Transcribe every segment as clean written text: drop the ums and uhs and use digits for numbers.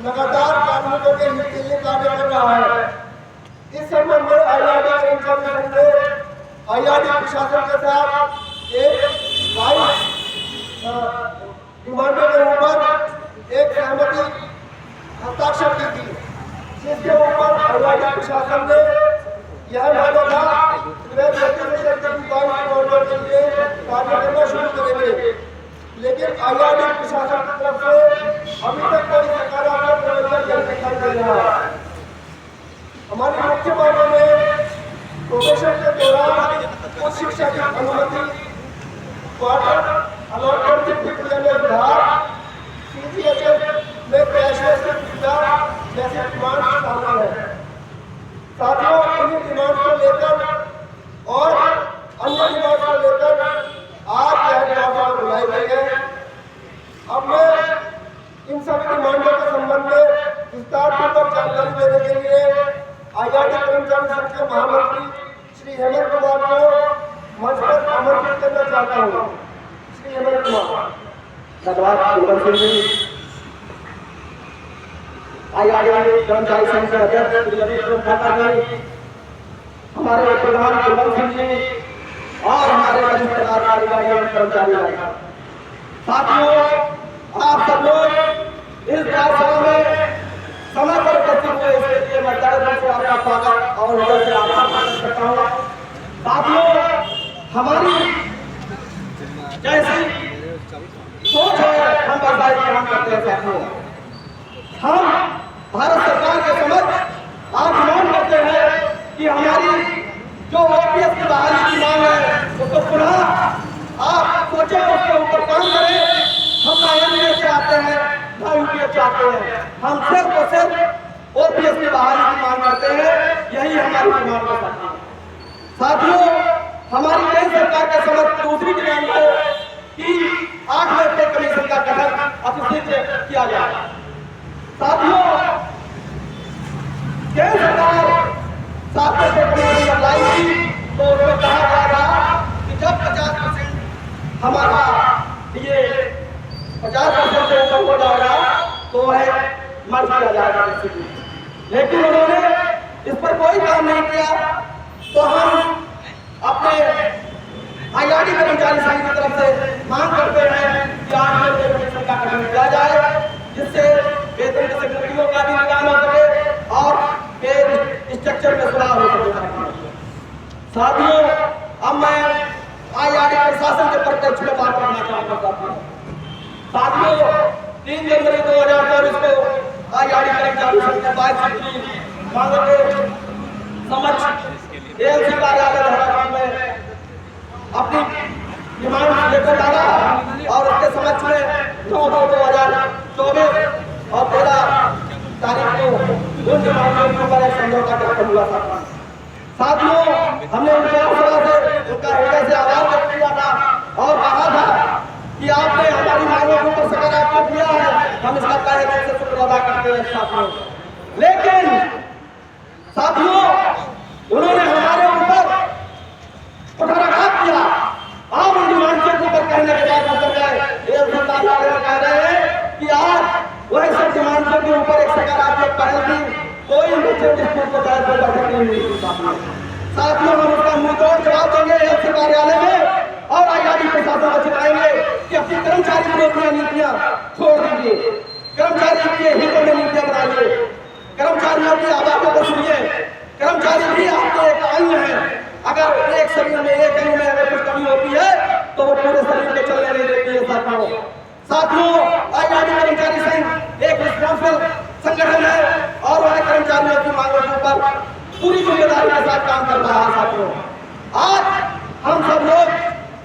लगातार कार्मिकों के हित के लिए कार्य कर रहा है। इस संबंध में आईआरडी कर्मचारी संघ ने आईआरडी प्रशासन के साथ एक 22 डिमांडों के ऊपर एक सहमति हस्ताक्षर की थी, जिसके ऊपर आईआरडी प्रशासन ने यह माना था कि वे डिमांडों के लिए कार्य करना शुरू करेंगे। लेकिन आईआरडी प्रशासन की तरफ से अभी तक कोई सकारात्मक रवैया दिखाई दे रहा है। हमारी मुख्य मांगों में प्रोफेशन के दौरान उच्च शिक्षा की अनुमति, क्वार्टर अलॉटमेंट की प्रक्रिया में सुधार, सीजीएचएस में कैशलेस की सुविधा जैसी डिमांड शामिल है। साथियों, इन्हीं डिमांड को लेकर और अन्य डिमांड को लेकर आज यह जनसभा बुलाई गई है। अब मैं इन सभी डिमांडों के संबंध में विस्तारपूर्वक जानकारी देने के लिए आईआरडी कर्मचारी संघ के महामंत्री श्री हेमंत कुमार को मंच पर आमंत्रित करना चाहता हूँ। श्री हेमंत कुमार। धन्यवाद कुलवंत सिंह जी। आईआरडी कर्मचारी संघ के अध्यक्ष श्री अभिषेक ठाकुर जी, हमारे प्रधान कुलवंत सिंह जी और हमारे वरिष्ठ अधिकारी और कर्मचारी, साथियों, आप सब लोग इस कार्यक्रम में समय पर उपस्थित हुए, इसके लिए मैं तहे दिल से आपका स्वागत और हृदय से आभार प्रकट करता हूँ। साथियों, हमारी जैसी सोच है हम वैसा ही काम करते हैं। साथियों, हम भारत सरकार के समक्ष आज मांग करते हैं कि हमारी जो ओपीएस की बहाली की मांग है उसको पुनः आप सोचें, उसके ऊपर काम करें। हम ना एमपीएस चाहते हैं ना यूपीएस चाहते हैं, हम सिर्फ और सिर्फ ओपीएस की बहाली की मांग करते हैं। यही हमारी डिमांड है। साथियों, हमारी केंद्र सरकार के समक्ष दूसरी डिमांड है कि 8वें पे कमीशन का गठन अतिशीघ्र किया जाए। साथियों, केंद्र सरकार 7वें पे कमीशन जब लाएगी तो उसमें कहा जा रहा कि जब 50% हमारा ये 50% से ऊपर हो जाएगा तो वह मर्ज किया जाएगा। लेकिन उन्होंने इस पर कोई काम नहीं किया। तो हम अपने आईआरडी कर्मचारी संघ की तरफ से मांग करते हैं कि 8वें पे कमीशन का गठन किया जाए, जिससे वेतन के सेक्रेटरियों का भी निदान हो सके और स्ट्रक्चर में सुधार हो सके। साथियों, अब मैं आईआरडी प्रशासन के प्रत्यक्ष में बात करना चाहता हूँ। साथियों, 3 जनवरी 2024 को आईआरडी कर्मचारी संघ के 22 मांगों के समक्ष एएलसी कार्यालय देहरादून में अपनी डिमांड लेकर डाला और उसके समक्ष में 9/2/2024 और 13 तारीख को उन डिमांडों के ऊपर एक समझौता ज्ञापन हुआ था। साथियों, हमने उनके उनका हृदय से आभार व्यक्त किया था और कहा था कि आपने हमारी मांगों के ऊपर सकारात्मक किया है, हम इसका तहे दिल से शुक्र अदा करते हैं। साथियों, लेकिन साथियों, उन्होंने हमारे ऊपर कुठाराघात किया। आप उन डिमांडों के ऊपर कहने के बाद मतलब कह रहे हैं कि आप वही सब डिमांडों के ऊपर एक सकारात्मक पहल की, कोई निश्चित डिस्प्यूट को दायर कर बैठक नहीं हुई। साथियों, हम उसका मुंहतोड़ जवाब देंगे एएलसी कार्यालय में और आईआरडी प्रशासन को चिताएंगे कि अपनी कर्मचारी विरोधी नीतियां छोड़ दीजिए, कर्मचारी के हितों में नीतियां बनाइए, कर्मचारियों की आवाज़ों को सुनिए। कर्मचारी भी आपके एक अंग हैं। अगर एक शरीर में एक अंग में अगर कुछ कमी होती है तो वो पूरे शरीर को चलने नहीं देती है। साथियों, आईआरडी कर्मचारी संघ एक रिस्पॉन्सिबल संगठन है और वह कर्मचारियों की मांगों के ऊपर पूरी जिम्मेदारी के साथ काम कर रहा है। साथियों, आज हम सब लोग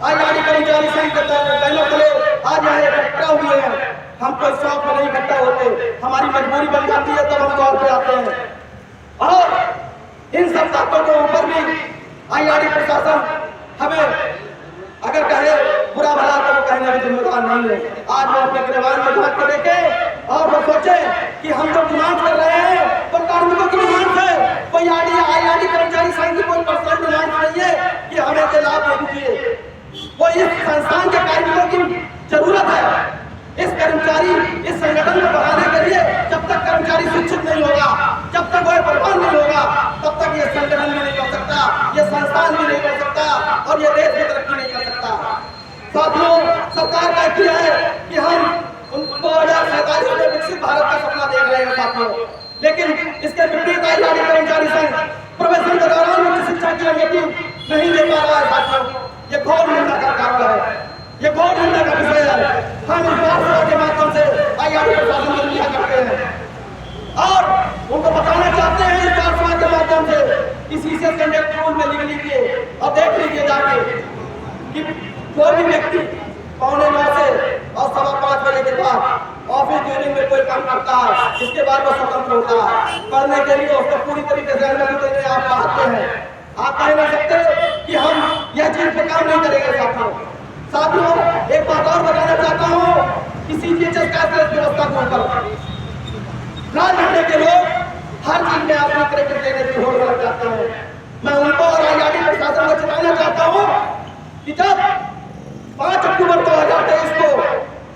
आईआरडी कर्मचारी संघ के बहनों के लिए आज यहाँ इकट्ठा हुए हैं। हम कोई शौक में नहीं इकट्ठा होते, हमारी मजबूरी बन जाती है तब हम दौड़ पे आते हैं। और इन सब बातों के ऊपर भी आईआरडी प्रशासन हमें अगर कहे बुरा भला तो वो कहने की जिम्मेदार नहीं है। आज वो अपने गिरबान में झांक के देखे और वो सोचे कि हम जो डिमांड कर रहे हैं वो कार्मिकों की डिमांड है, कोई आईआरडी कर्मचारी संघ की कोई पर्सनल डिमांड नहीं है कि हमें ये लाभ दे दीजिए। वो इस संस्थान के कार्मिकों की जरूरत है। इस कर्मचारी इस संगठन को बढ़ाने के लिए जब तक ये संस्थान भी नहीं कर सकता और ये देश भी तरक्की नहीं कर सकता। साथियों, सरकार का किया है कि हम 2047 में विकसित भारत का सपना देख रहे हैं साथियों, लेकिन इसके विपरीत आईआरडी कर्मचारी संघ प्रवेशन के दौरान उच्च शिक्षा की अनुमति नहीं दे पा रहा है साथियों। ये घोर निंदा का कारण है, ये घोर निंदा का विषय है। हम इस वार्ता के माध्यम से आईआरडी प्रशासन को निंदा करते हैं और उनको बताना चाहते हैं इस वार्ता के माध्यम से कि सीसीएस कंडक्ट रूल में लिख लीजिए और देख लीजिए जाके कि कोई भी व्यक्ति 9:45 से और 5:15 बजे के बाद ऑफिस ड्यूरिंग में कोई काम करता है, इसके बाद वो स्वतंत्र होता है। पढ़ने के लिए उसको पूरी तरीके से अनुमति देने आप चाहते हैं। आप कह नहीं सकते कि हम यह चीज पे काम नहीं करेंगे साथियों, एक बात और बताना चाहता हूँ कि सीजीएचएस कैशलेस व्यवस्था के ऊपर राजनीति के लोग हर चीज में अपनी क्रेडिट लेने की होड़ लग जाते हैं। मैं उनको और आईआरडी प्रशासन को चेताना चाहता हूँ कि जब 5 अक्टूबर 2023 को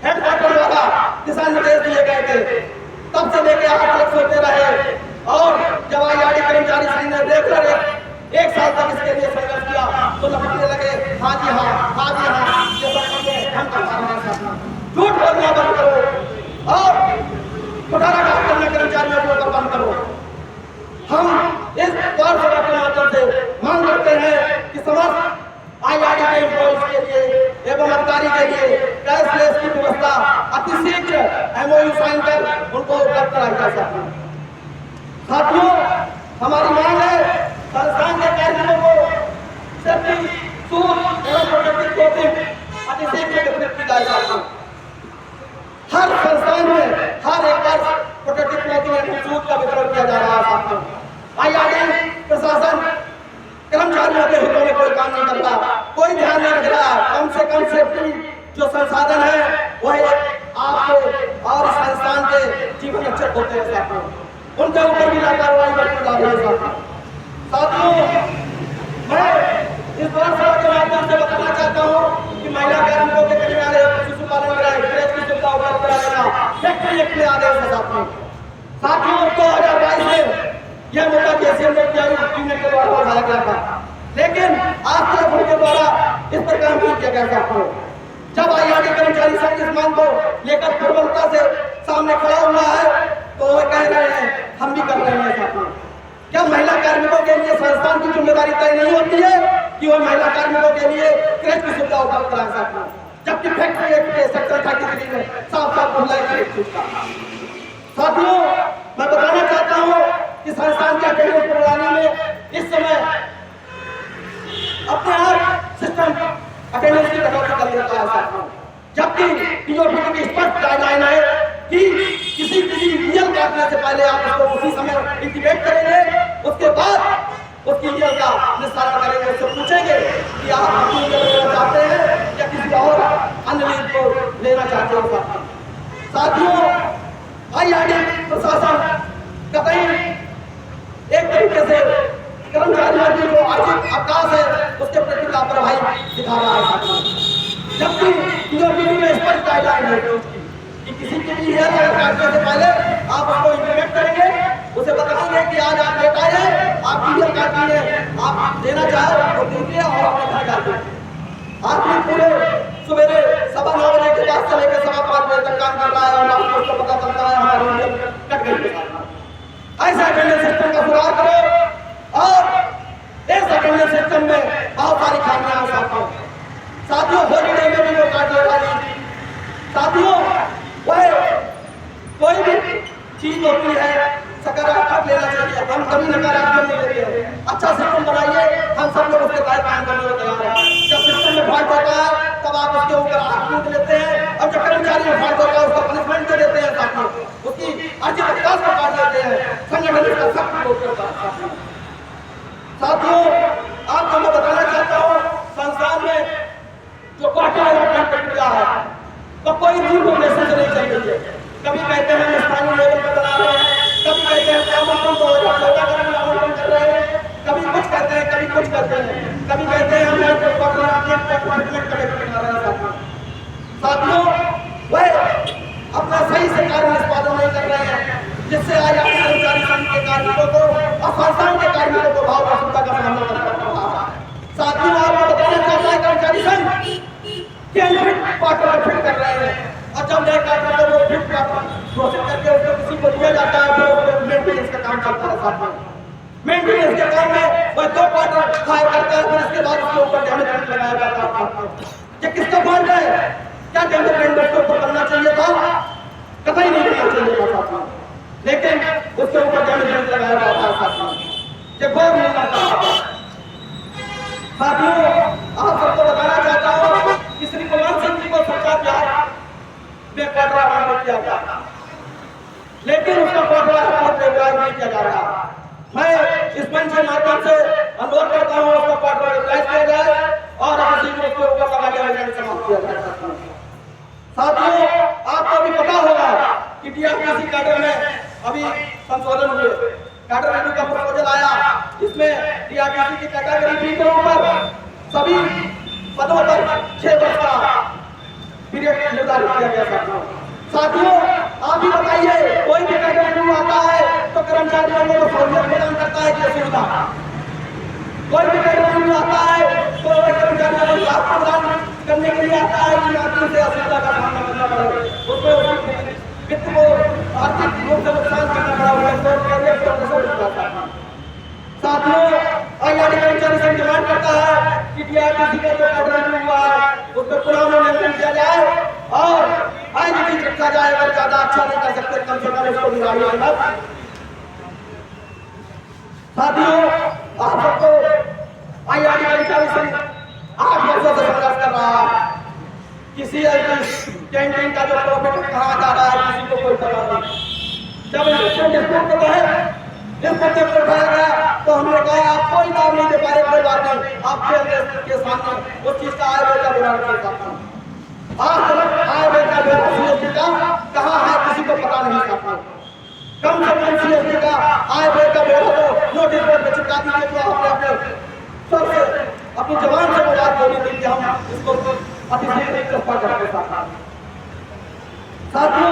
हेडक्वार्टर द्वारा दिशा निर्देश दिए गए थे, तब से लेकर आज तक सोते रहे और जब आईआरडी कर्मचारी संघ ने देखकर एक साल तक इसके लिए संघर्ष किया तो लपटने लगे, हाँ जी हाँ, हाँ जी हाँ, ये सब चीजें हम कर रहे हैं। झूठ बोलना बंद करो और कुठाराघात करने कर्मचारियों को ऊपर बंद करो। हम इस वार सभा के माध्यम से मांग करते हैं कि समस्त आईआरडी के एम्प्लॉइज के लिए एवं अधिकारी के लिए कैशलेस की व्यवस्था अतिशीघ्र एमओयू साइन कर उनको उपलब्ध कराई जा सके। साथियों, हमारी मांग है संस्थान के कार्मिकों को सेफ्टी सूट एवं प्रोटेक्टिव क्लोथिंग अतिशीघ्र वितरित की जाए। हर संस्थान में हर एक वर्ष प्रोटेक्टिव क्लोथिंग एवं सूट का वितरण किया जा रहा है साथियों। आईआरडी प्रशासन कर्मचारियों के हितों में कोई काम नहीं करता, कोई ध्यान नहीं रख रहा। कम से कम सेफ्टी जो संसाधन है वह आपके और इस संस्थान के जीवन रक्षक होते हैं साथियों, उनके ऊपर भी लापरवाही बरती जा रही है साथियों। मैं इस वार्ता के माध्यम से बताना चाहता हूँ कि महिला कार्मिकों के कल्याण शिशु पालन कराए की सुविधा उपलब्ध कराना फैक्ट्री एक्ट में आदेश है साथियों। 2022 में यह मुद्दा केसीएम ने के द्वारा उठाया गया था, लेकिन आज तक उनके द्वारा इस पर काम नहीं किया गया साथियों। जब आईआरडी कर्मचारी संघ इस मांग को लेकर प्रबलता से सामने खड़ा हुआ है तो वो कह रहे हैं हम भी कर रहे हैं साथियों। क्या महिला कार्मिकों के लिए संस्थान की जिम्मेदारी तय नहीं होती है कि वह महिला कार्मिकों के लिए क्रेच की सुविधा उपलब्ध कराए साथियों, जबकि फैक्ट्री एक्ट के सेक्शन 33 में साफ साफ उल्लेख है इस चीज का। साथियों, मैं बताना चाहता हूँ कि संस्थान के अटेंडेंस प्रणाली में इस समय अपने आप सिस्टम अटेंडेंस की कटौती कर देता है साथियों, जबकि पीओपी की स्पष्ट गाइडलाइन है कि किसी ईएल काटने से पहले आप उसको उसी समय इंटीमेट करेंगे, उसके बाद उसकी ईएल का निस्तारण करेंगे, उससे पूछेंगे कि आप अपनी ईएल लेना चाहते हैं या किसी और अन्य लीड को लेना चाहते हो। साथियों, आईआरडी प्रशासन कतई एक तरीके से कर्मचारियों की जो आर्थिक अवकाश है उसके प्रति लापरवाही दिखा रहा है, जबकि पीओपी में स्पष्ट गाइडलाइन है कि किसी के भी हेयर काटने से पहले आप उसको इंप्लीमेंट करेंगे, उसे बताएंगे कि आज आप लेटा है, आप हेयर काटनी है, आप देना चाहे तो दीजिए और अपने घर जाइए। आदमी पूरे सवेरे 9:15 बजे के बाद से लेकर 5:15 बजे तक काम कर रहा है और आपको उसको पता चलता है हमारी हेयर कट गई। ऐसा अटेंडेंस सिस्टम का सुधार करो और इस अटेंडेंस सिस्टम में बहुत सारी खामियां साथियों हॉलीडे में भी वो काट लगा दी। साथियों, वह कोई भी चीज होती है सकारात्मक लेना चाहिए, हम कभी नकारात्मक नहीं लेते हैं। अच्छा सिस्टम बनाइए, हम सब लोग उसके तहत काम करने को तैयार हैं। जब सिस्टम में फॉल्ट होता है तब आप उसके ऊपर आंख मूंद लेते हैं, और जब कर्मचारी में फॉल्ट होता है उसको पनिशमेंट दे देते हैं साथियों, उसकी अर्जित अवकाश को काट देते हैं, संगठन इसका सख्त विरोध करता है। साथियों, आपको मैं बताना चाहता हूँ संस्थान में जो क्वार्टर अलॉटमेंट प्रक्रिया है तो कोई रूल रेगुलेशन से नहीं चल रही है। कभी कहते हैं हम स्थानीय लेवल पर बना रहे हैं, कभी कहते हैं कामकाज 2014 का आवंटन कर रहे हैं, कभी कुछ कहते हैं, कभी कुछ कहते हैं, कभी कहते हैं हम डिपार्टमेंट कलेक्टर बना रहे हैं। साथियों, वह अपना सही से कार्य निष्पादन नहीं कर रहे हैं, जिससे आज कर्मचारी संघ के कार्मिकों को और संस्थान के कार्मिकों को भाव असुविधा का सामना करना पड़ता है। कि अनफिट क्वार्टर में फिट कर रहे हैं, और जब नए क्वार्टर में वो फिट क्वार्टर घोषित करके उसको किसी को दिया जाता है तो मेंटेनेंस का काम चलता है साथ में। मेंटेनेंस के काम में वह 2 क्वार्टर हायर करता है, फिर इसके बाद उसके ऊपर डैमेज रेट लगाया जाता है। ये किसका फॉल्ट है? क्या डैमेज रेट उसके ऊपर करना चाहिए था? कतई नहीं करना चाहिए था साथ में, लेकिन उसके ऊपर डैमेज रेट लगाया जाता है साथ में। ये गौर मिलना चाहिए। साथियों, आप सबको बताना चाहता हूँ कि श्री कुलवंत सिंह जी को सरकार बिहार में क्वार्टर आवंटित किया गया, लेकिन उसका क्वार्टर रेगुलाइज नहीं किया जा रहा। मैं इस मंच के माध्यम से अनुरोध करता हूँ उसका क्वार्टर रेगुलाइज किया जाए और किसी को उसके ऊपर लगा दिया समाप्त किया जाए। साथियों, आपको भी पता होगा कि डीआरपीसी कैडर में अभी संशोधन हुए, कैडर रिव्यू का प्रपोजल आया, जिसमें डीआरपीसी की कैटेगरी बी के ऊपर सभी पदों पर 6 वर्ष का पीरियड निर्धारित किया गया। साथियों, आप ही बताइए, कोई भी कैडर रिव्यू आता है तो कर्मचारियों को सहूलियत प्रदान करता है कि सुविधा, कोई भी कैडर रिव्यू आता है तो कर्मचारियों को लाभ प्रदान करने के लिए आता है कि आर्थिक से असुविधा का सामना करना पड़े, उसको वित्त को आर्थिक रूप से नुकसान करना पड़ा हुआ। साथियों, आईआरडी कर्मचारी संघ डिमांड करता है कि डीआरपीसी का जो कैडर रिव्यू हुआ है उसको पुनः मूल्यांकन किया जाए और आईआरडी रखा जाए। अगर ज्यादा अच्छा नहीं कर सकते कम से कम उसको निगरानी करना। साथियों, आप सबको आईआरडी कर्मचारी संघ 8 वर्षों से संघर्ष कर रहा है। किसी कैंटीन का जो प्रॉफिट कहाँ जा रहा है किसी को कोई पता नहीं। जब इसको उठाया गया तो हमने कहा आप कोई लाभ नहीं दे पा रहे, कोई बात नहीं, आपके अंदर के सामने उस चीज का आय व्यय का विवरण कर सकता हूँ। आज आय व्यय का विवरण सीएसडी का कहाँ है किसी को पता नहीं सकता। कम से कम सीएसडी का आय व्यय का विवरण तो नोटिस बोर्ड में चिपका दीजिए, तो आपने अपने सबसे अपनी जबान से वो बात बोली थी कि हम इसको अतिशीघ्र चर्चा करके साथ। साथियों,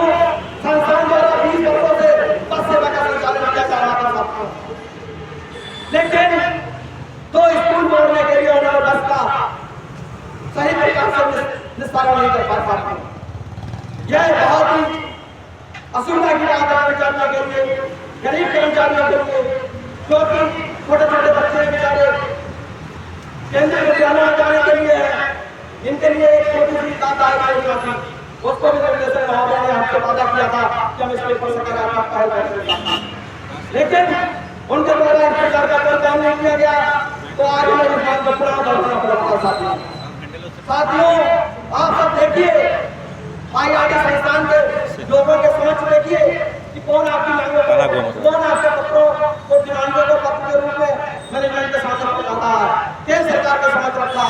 संस्थान द्वारा 20 वर्षों से बस सेवा का संचालन किया जा रहा था, लेकिन तो स्कूल मोड़ने के लिए उन्होंने बस का सही प्रकार से निस्तारण नहीं कर पा पाते। यह बहुत ही असुविधा की बात है कर्मचारियों के लिए, गरीब कर्मचारियों के लिए, क्योंकि छोटे छोटे बच्चे बेचारे केंद्रीय विद्यालय में जाने के लिए है, इनके लिए एक छोटी सी लाभदायक योजना थी, उसको भी निर्देशक महोदय ने हमसे वादा किया था कि हम इसके ऊपर सकारात्मक पहल करेंगे, लेकिन उनके द्वारा इस प्रकार का कोई काम नहीं किया गया, तो आज हमें इस बात को पुनः बढ़ाना पड़ता है। साथियों, आप सब देखिए, आईआरडी संस्थान के लोगों के समक्ष देखिए कि कौन आपकी मांगों को, कौन आपके पत्रों को, डिमांडों को पत्र के रूप में मैनेजमेंट के सामने पहुंचाता है, केंद्र सरकार के समक्ष रखा,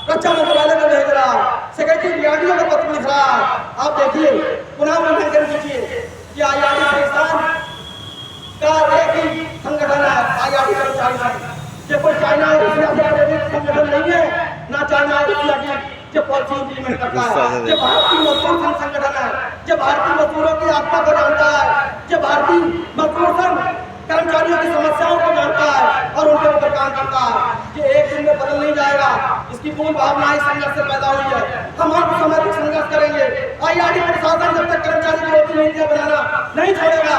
रक्षा मंत्रालय को भेज रहा, सेक्रेटरी डीआरडीओ को पत्र लिख रहा है। आप देखिए, पुनः मूल्यांकन कीजिए कि आईआरडी संस्थान का एक ही संगठन है, आईआरडी कर्मचारी संघ। ये कोई चाइना और रूसिया से प्रेरित संगठन नहीं है, ना चाइना और रूसिया की जो पॉलिसी इंप्लीमेंट करता है। ये भारतीय मजदूर संघ संगठन है, जो भारतीय मजदूरों की आत्मा को जानता है, जो भारतीय मजदूर संघ कर्मचारियों की समस्याओं को जानता है और उनके ऊपर काम करता है। ये एक दिन में बदल नहीं जाएगा, इसकी मूल भावना इस संघर्ष से पैदा हुई है। हम हर समय तक संघर्ष करेंगे। आईआरडी प्रशासन जब तक कर्मचारी विरोधी नीतियां बनाना नहीं छोड़ेगा,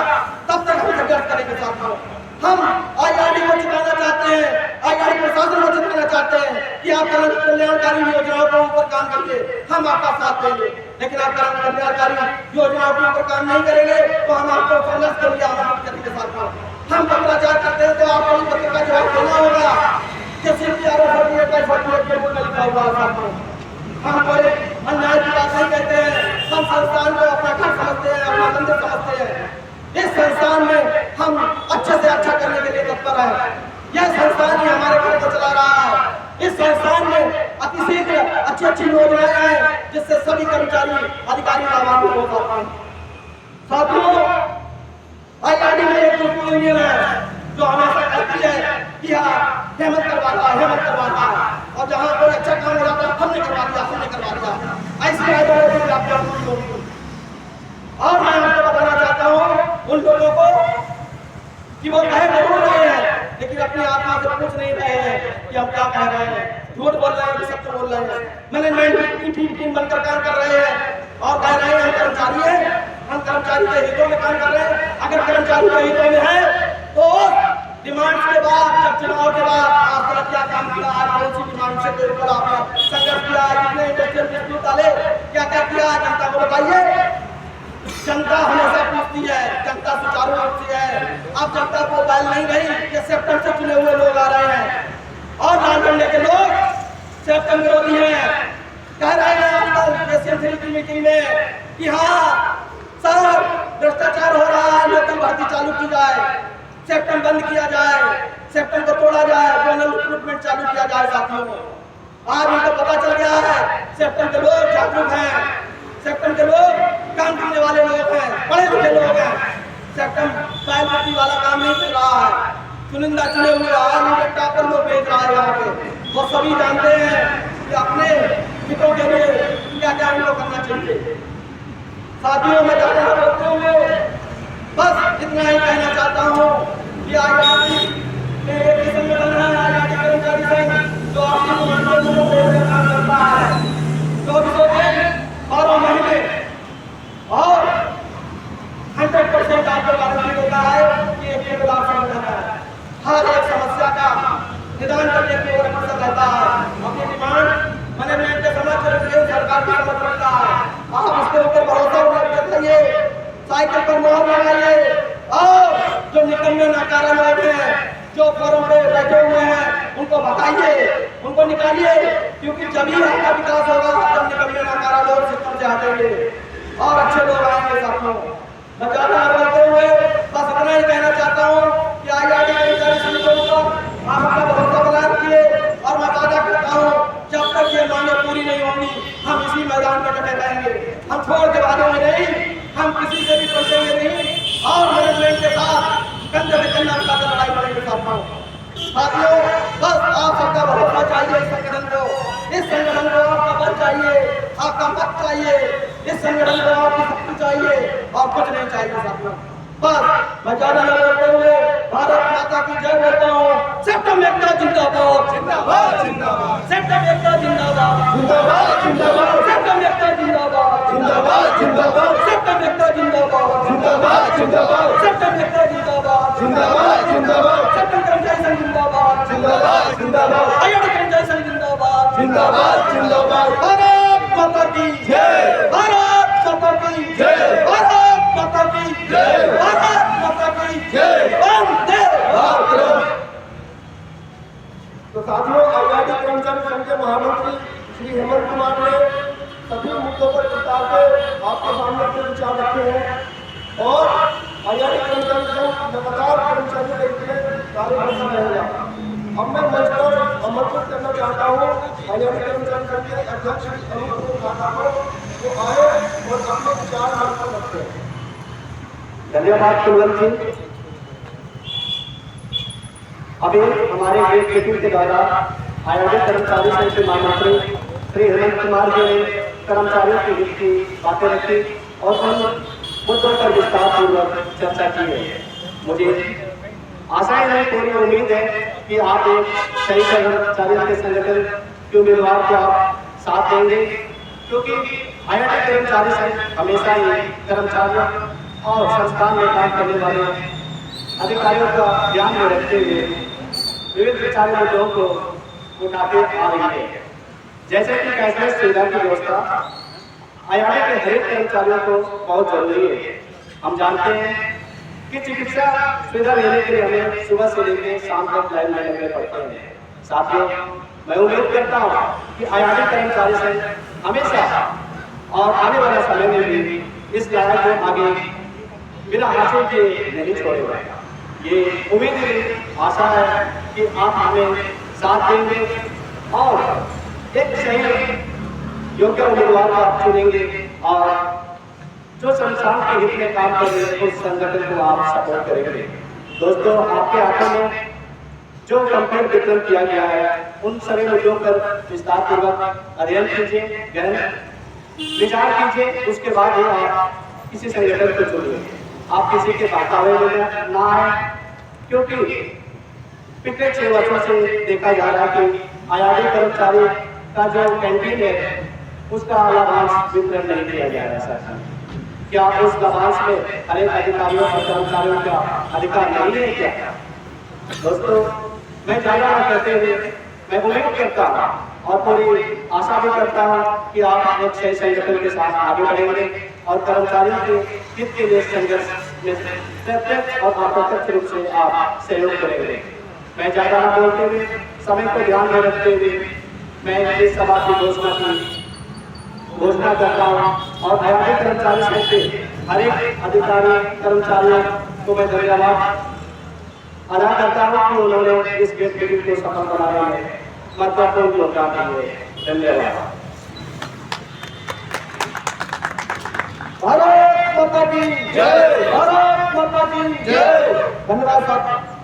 तब तक हम संघर्ष करेंगे। साथियों, हम आईआरडी को जिताना चाहते हैं, आईआरडी प्रशासन को जिताना चाहते हैं कि आप कल्याणकारी योजनाओं के ऊपर काम करके हम आपका साथ देंगे, लेकिन आप कल्याणकारी योजनाओं के ऊपर काम नहीं करेंगे तो हम आपको संघर्ष के लिए आमंत्रित करेंगे। साथ हम पत्राचार करते हैं तो आपको इस पत्र का जवाब देना होगा कि सिर्फ सर्टिफिकेट के ऊपर लिखा हुआ। हम कोई अन्याय की बात नहीं कहते हैं, हम संस्थान को अपना घर समझते हैं, अपना मंदिर समझते हैं। इस संस्थान में हम अच्छे से अच्छा करने के लिए तत्पर है। यह संस्थान ही हमारे घर को चला रहा है। इस संस्थान में अतिशीघ्र अच्छी योजनाएं हैं जिससे सभी कर्मचारी अधिकारी लाभान्वित हो सकते हैं। साथियों, आईआरडी में एक यूनियन है जो हमेशा कहती है कि हाँ हेमंत करवाता है, और जहाँ कोई अच्छा काम हो जाता है हमने करवा दिया। ऐसी आईआरडी और मैं आपको बताना चाहता हूँ उन लोगों को कि वो कह जरूर रहे हैं, लेकिन अपनी आत्मा से पूछ नहीं रहे हैं कि हम क्या कह रहे हैं। झूठ बोल रहे हैं, सत्य बोल रहे हैं। मैनेजमेंट की टीम बनकर काम कर रहे हैं और कह रहे हैं हम कर्मचारी हैं, हम कर्मचारी के हितों में काम कर रहे हैं। अगर कर्मचारी के हितों में है तो डिमांड्स के बाद, जब चुनाव के बाद आपने क्या काम किया, आज कौन सी डिमांड से के ऊपर आपने संघर्ष किया, कितने इंडस्ट्रियल डिस्प्यूट डाले, क्या क्या किया, जनता को बताइए। जनता हमेशा पूछती है, जनता सुचारू रूप से है। अब जनता को बैल नहीं रही कि सेप्टम से चुने हुए लोग आ रहे हैं और लाल झंडे के लोग सेप्टम विरोधी हैं। कह रहे हैं आजकल एशियन की मीटिंग में कि हाँ सर भ्रष्टाचार हो रहा है, नौकरी भर्ती चालू की जाए, सेप्टम बंद किया जाए, सेप्टम को तोड़ा जाए, जनरल रिक्रूटमेंट चालू किया जाए। साथियों, आज उनको पता चल गया है सेप्टम के लोग जागरूक हैं, सेप्टम के लोग काम करने वाले लोग हैं, पढ़े लिखे लोग हैं। सेप्टम बैलपट्टी वाला काम नहीं कर रहा है, चुनिंदा चुने हुए आज पर लोग भेज रहा है यहाँ पे। वो सभी जानते हैं कि अपने हितों के लिए क्या क्या उनको करना चाहिए। साथियों, मैं ज़्यादा बोलते हुए बस इतना ही कहना चाहता हूँ कि आजादी में एक संगठन है, आजादी कर्मचारी संघ, जो आपकी मांगों को काम करता है 24 दिन 12 महीने और 100% आपको गारंटी देता है कि एक निर्विवाद संगठन है। हर एक समस्या का निदान करने की ओर अग्रसर रहता है। अपनी डिमांड मैनेजमेंट के समझ सरकार की समझ रखता है। आप इसके ऊपर भरोसा रखिए, साइकिल पर मोहर लगाइए और जो निकम्मे नाकारा लोग हैं, जो फोरम पे बैठे हुए हैं, उनको भगाइए, उनको निकालिए, क्योंकि जब ही आपका विकास होगा जब निकम्मे नाकारा लोग सिस्टम से हटेंगे और अच्छे लोग आएंगे। साथियों, मैं ज़्यादा बोलते हुए बस इतना ही कहना चाहता हूँ कि आजादी कर्मचारी संघ के ऊपर आप अपना भरोसा बना रखिए और मैं वादा करता हूँ जब तक ये मांगे पूरी नहीं होंगी हम इसी मैदान पर डटे रहेंगे। हम छोड़ के भागेंगे नहीं, हम किसी से भी पहुंचेंगे नहीं और मैनेजमेंट के साथ कंधे से कंधा मिलाकर लड़ाई लड़ेंगे। साथियों, बस आप सबका भरोसा चाहिए इस संगठन को, इस संगठन को आपका बल चाहिए, आपका मत चाहिए, इस संगठन को आपकी शक्ति चाहिए और कुछ नहीं चाहिए। साथियों, बस मैं ज़्यादा न बोलते हुए भारत माता की जय बोलता हूँ। सेप्टम एकता जिंदाबाद, जिंदाबाद, जिंदाबाद, सेप्टम एकता जिंदाबाद, जिंदाबाद, जिंदाबाद, सेप्टम एकता जिंदाबाद, जिंदाबाद, जिंदाबाद, सेप्टम एकता जिंदाबाद, जिंदाबाद, जिंदाबाद, सेप्टम एकता जिंदाबाद, जिंदाबाद, जिंदाबाद, सेप्टम कर्मचारी संघ जिंदाबाद, जिंदाबाद, जिंदाबाद, आजादी कर्मचारी संघ जिंदाबाद, जिंदाबाद, जिंदाबाद। भारत माता की जय, भारत माता की जय, भारत माता की जय, भारत माता की जय, वंदे मातरम। तो साथियों, आजादी कर्मचारी संघ के महामंत्री श्री हेमंत कुमार ने सभी मुद्दों पर विस्तार से आपके सामने अपने विचार रखे हैं और आजादी कर्मचारी संघ लगातार कर्मचारियों के लिए कार्य कर रहेगा। अब मैं मंच पर आमंत्रित करना चाहता हूँ आजादी कर्मचारी संघ के अध्यक्ष श्री अमित राणा को, जो आए और अपने विचार मंच पर रखते हैं। धन्यवाद कुलवंत जी। अभी हमारे गेट मीटिंग के द्वारा आयोजित कर्मचारी संघ के महामंत्री श्री हेमंत कुमार जी ने कर्मचारियों के हित की बातें रखी और उन मुद्दों पर विस्तार पूर्वक चर्चा की है। मुझे आशा है, पूरी उम्मीद है कि आप एक सही कर्मचारियों के संगठन के उम्मीदवार को आप साथ देंगे, क्योंकि आयोजित कर्मचारी संघ हमेशा ही कर्मचारियों और संस्थान में काम करने वाले अधिकारियों का ध्यान में रखते हुए विविध विचार मुद्दों को उठाते आ रही है। जैसे कि कैशलेस सुविधा की व्यवस्था आईआईटी के हर एक कर्मचारियों को बहुत जरूरी है। हम जानते हैं कि चिकित्सा सुविधा लेने के लिए हमें सुबह से लेकर शाम तक लाइन में लगने पड़ते हैं। साथियों, मैं उम्मीद करता हूँ कि आईआईटी कर्मचारी संघ हमेशा और आने वाले समय में भी इस लड़ाई को आगे बिना हासिल किए नहीं छोड़ेगा। ये उम्मीद है, आशा है कि आप हमें साथ देंगे और एक सही योग्य उम्मीदवार को आप चुनेंगे और जो संस्थान के हित में काम कर रहे हैं उस संगठन को आप सपोर्ट करेंगे। दोस्तों, आपके हाथों में जो कंप्लीट वितरण किया गया है उन सभी मुद्दों पर विस्तार पूर्वक अध्ययन कीजिए, गहन विचार कीजिए, उसके बाद ही आप किसी संगठन को चुनिए। आप किसी के बहकावे में ना आए, क्योंकि पिछले 6 वर्षों से देखा जा रहा है कि आयादी कर्मचारी का जो कैंटीन है उसका लाभांश वितरण नहीं किया जा रहा है सर। क्या उस लाभांश में हर एक अधिकारियों और कर्मचारियों का अधिकार नहीं है क्या? दोस्तों, मैं ज़्यादा न कहते हुए मैं उम्मीद करता हूँ और पूरी आशा भी करता हूँ कि आप एक सही संगठन के साथ आगे बढ़ेंगे और कर्मचारियों के हित के लिए संघर्ष में प्रत्यक्ष और अप्रत्यक्ष रूप से आप सहयोग करेंगे। मैं ज़्यादा न बोलते हुए समय को ध्यान में रखते हुए मैं इस सभा की घोषणा करता हूँ और आयादी कर्मचारी संघ के हर एक अधिकारी कर्मचारियों को मैं धन्यवाद अदा करता हूँ कि उन्होंने इस गेट मीटिंग को सफल बनाने में महत्वपूर्ण योगदान दिए। धन्यवाद। भारत माता की जय, भारत माता की जय। धन्यवाद साहब।